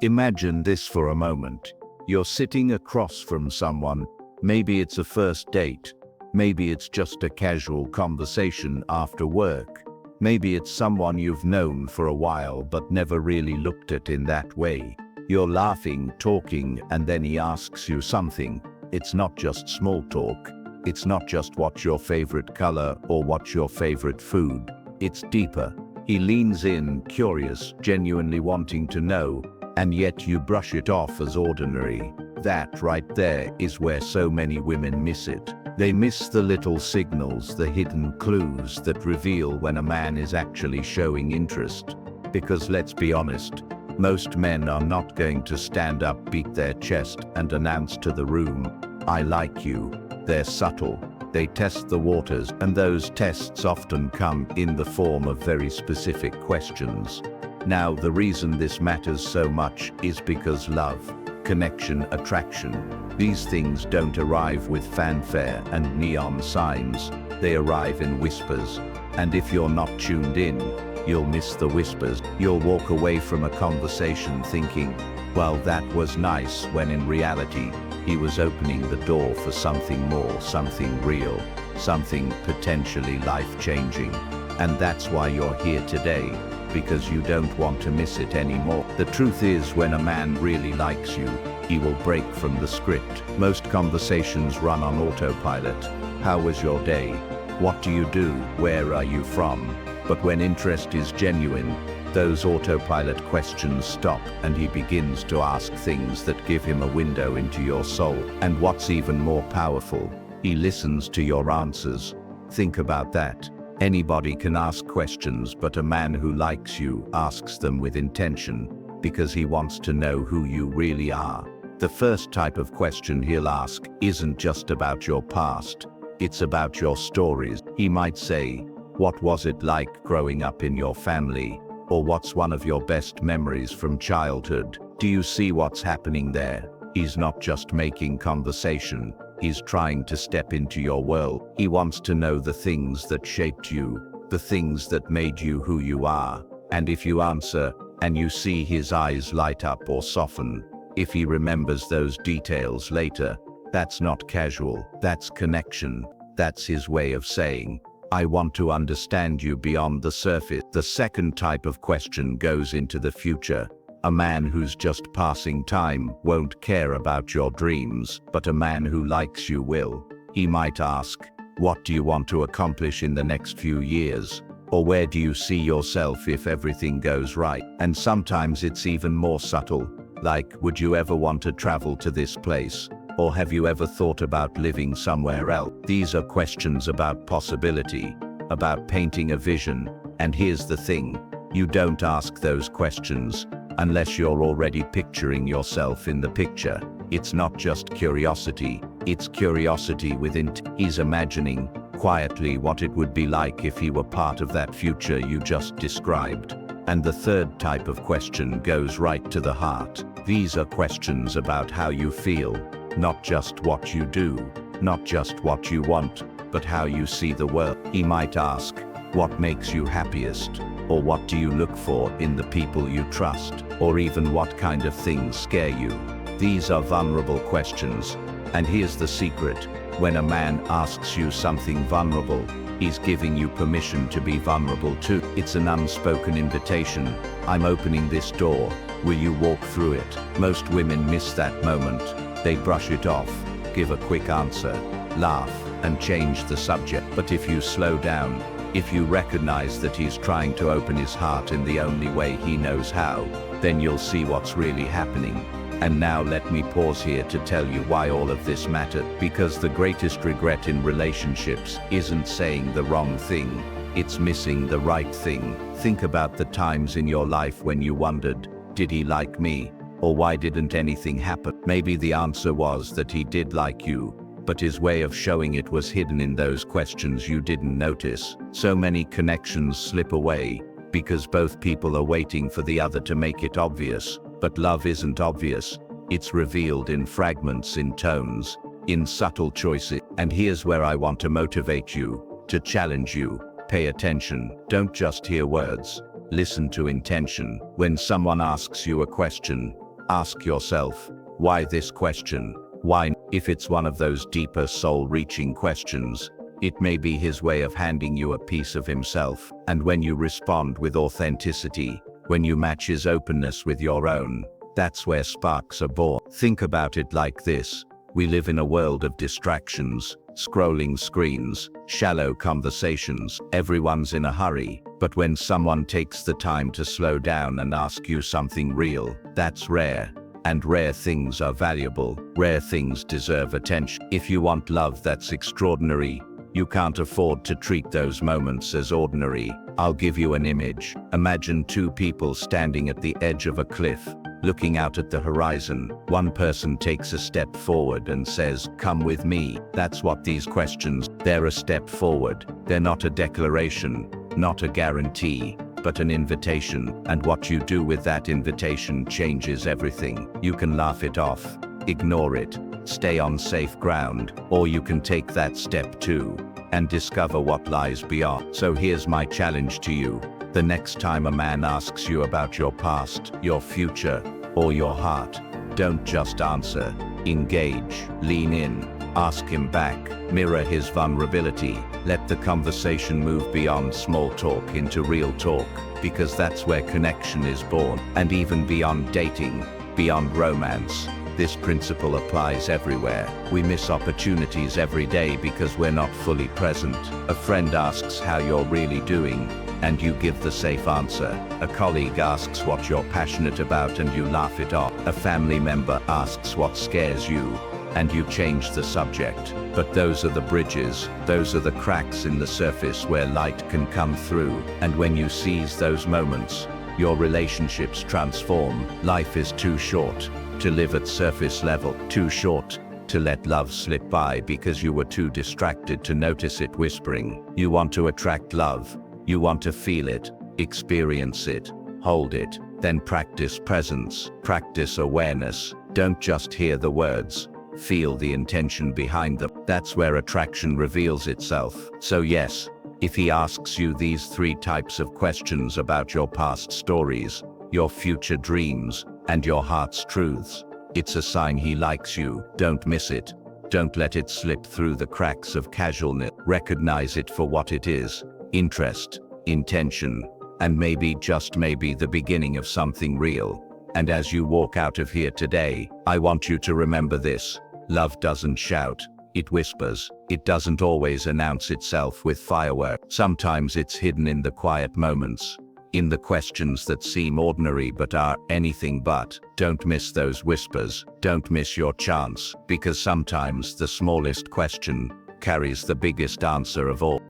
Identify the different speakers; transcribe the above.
Speaker 1: Imagine this for a moment. You're sitting across from someone. Maybe it's a first date. Maybe it's just a casual conversation after work. Maybe it's someone you've known for a while but never really looked at in that way. You're laughing, talking, and then he asks you something. It's not just small talk. It's not just what's your favorite color or what's your favorite food. It's deeper. He leans in, curious, genuinely wanting to know, and yet you brush it off as ordinary. That right there is where so many women miss it. They miss the little signals, the hidden clues that reveal when a man is actually showing interest. Because let's be honest, most men are not going to stand up, beat their chest, and announce to the room, "I like you." They're subtle. They test the waters, and those tests often come in the form of very specific questions. Now, the reason this matters so much is because love, connection, attraction, these things don't arrive with fanfare and neon signs. They arrive in whispers. And if you're not tuned in, you'll miss the whispers. You'll walk away from a conversation thinking, well, that was nice, when in reality, he was opening the door for something more, something real, something potentially life-changing. And that's why you're here today, because you don't want to miss it anymore. The truth is, when a man really likes you, he will break from the script. Most conversations run on autopilot. How was your day? What do you do? Where are you from? But when interest is genuine, those autopilot questions stop, and he begins to ask things that give him a window into your soul. And what's even more powerful, he listens to your answers. Think about that. Anybody can ask questions, but a man who likes you asks them with intention, because he wants to know who you really are. The first type of question he'll ask isn't just about your past, it's about your stories. He might say, what was it like growing up in your family? Or what's one of your best memories from childhood? Do you see what's happening there? He's not just making conversation. He's trying to step into your world. He wants to know the things that shaped you, the things that made you who you are. And if you answer, and you see his eyes light up or soften, if he remembers those details later, that's not casual, that's connection. That's his way of saying, I want to understand you beyond the surface. The second type of question goes into the future. A man who's just passing time won't care about your dreams, but a man who likes you will. He might ask, what do you want to accomplish in the next few years? Or where do you see yourself if everything goes right? And sometimes it's even more subtle, like, would you ever want to travel to this place? Or have you ever thought about living somewhere else? These are questions about possibility, about painting a vision. And here's the thing, you don't ask those questions unless you're already picturing yourself in the picture. It's not just curiosity, it's curiosity with intent. He's imagining, quietly, what it would be like if he were part of that future you just described. And the third type of question goes right to the heart. These are questions about how you feel. Not just what you do, not just what you want, but how you see the world. He might ask, what makes you happiest? Or what do you look for in the people you trust? Or even what kind of things scare you? These are vulnerable questions. And here's the secret, when a man asks you something vulnerable, he's giving you permission to be vulnerable too. It's an unspoken invitation. I'm opening this door. Will you walk through it? Most women miss that moment. They brush it off, give a quick answer, laugh, and change the subject. But if you slow down, if you recognize that he's trying to open his heart in the only way he knows how, then you'll see what's really happening. And now let me pause here to tell you why all of this mattered. Because the greatest regret in relationships isn't saying the wrong thing, it's missing the right thing. Think about the times in your life when you wondered, did he like me? Or why didn't anything happen? Maybe the answer was that he did like you, but his way of showing it was hidden in those questions you didn't notice. So many connections slip away because both people are waiting for the other to make it obvious. But love isn't obvious. It's revealed in fragments, in tones, in subtle choices. And here's where I want to motivate you, to challenge you. Pay attention. Don't just hear words. Listen to intention. When someone asks you a question, Ask yourself, why this question? Why? If it's one of those deeper soul-reaching questions, it may be his way of handing you a piece of himself. And when you respond with authenticity, when you match his openness with your own, that's where sparks are born. Think about it like this. We live in a world of distractions, scrolling screens, shallow conversations. Everyone's in a hurry. But when someone takes the time to slow down and ask you something real, that's rare. And rare things are valuable. Rare things deserve attention. If you want love that's extraordinary, you can't afford to treat those moments as ordinary. I'll give you an image. Imagine two people standing at the edge of a cliff, looking out at the horizon. One person takes a step forward and says, "Come with me." That's what these questions, they're a step forward. They're not a declaration, not a guarantee, but an invitation. And what you do with that invitation changes everything. You can laugh it off, ignore it, stay on safe ground, or you can take that step too and discover what lies beyond. So here's my challenge to you. The next time a man asks you about your past, your future, or your heart, don't just answer. Engage, lean in, ask him back, mirror his vulnerability. Let the conversation move beyond small talk into real talk, because that's where connection is born. And even beyond dating, beyond romance, this principle applies everywhere. We miss opportunities every day because we're not fully present. A friend asks how you're really doing, and you give the safe answer. A colleague asks what you're passionate about and you laugh it off. A family member asks what scares you, and you change the subject. But those are the bridges, those are the cracks in the surface where light can come through. And when you seize those moments, your relationships transform. Life is too short to live at surface level, too short to let love slip by because you were too distracted to notice it whispering. You want to attract love. You want to feel it, experience it, hold it, then practice presence, practice awareness. Don't just hear the words, feel the intention behind them. That's where attraction reveals itself. So yes, if he asks you these 3 types of questions about your past stories, your future dreams, and your heart's truths, it's a sign he likes you. Don't miss it. Don't let it slip through the cracks of casualness. Recognize it for what it is. Interest, intention, and maybe, just maybe, the beginning of something real. And as you walk out of here today, I want you to remember this. Love doesn't shout, it whispers. It doesn't always announce itself with fireworks. Sometimes it's hidden in the quiet moments, in the questions that seem ordinary but are anything but. Don't miss those whispers. Don't miss your chance, because sometimes the smallest question carries the biggest answer of all.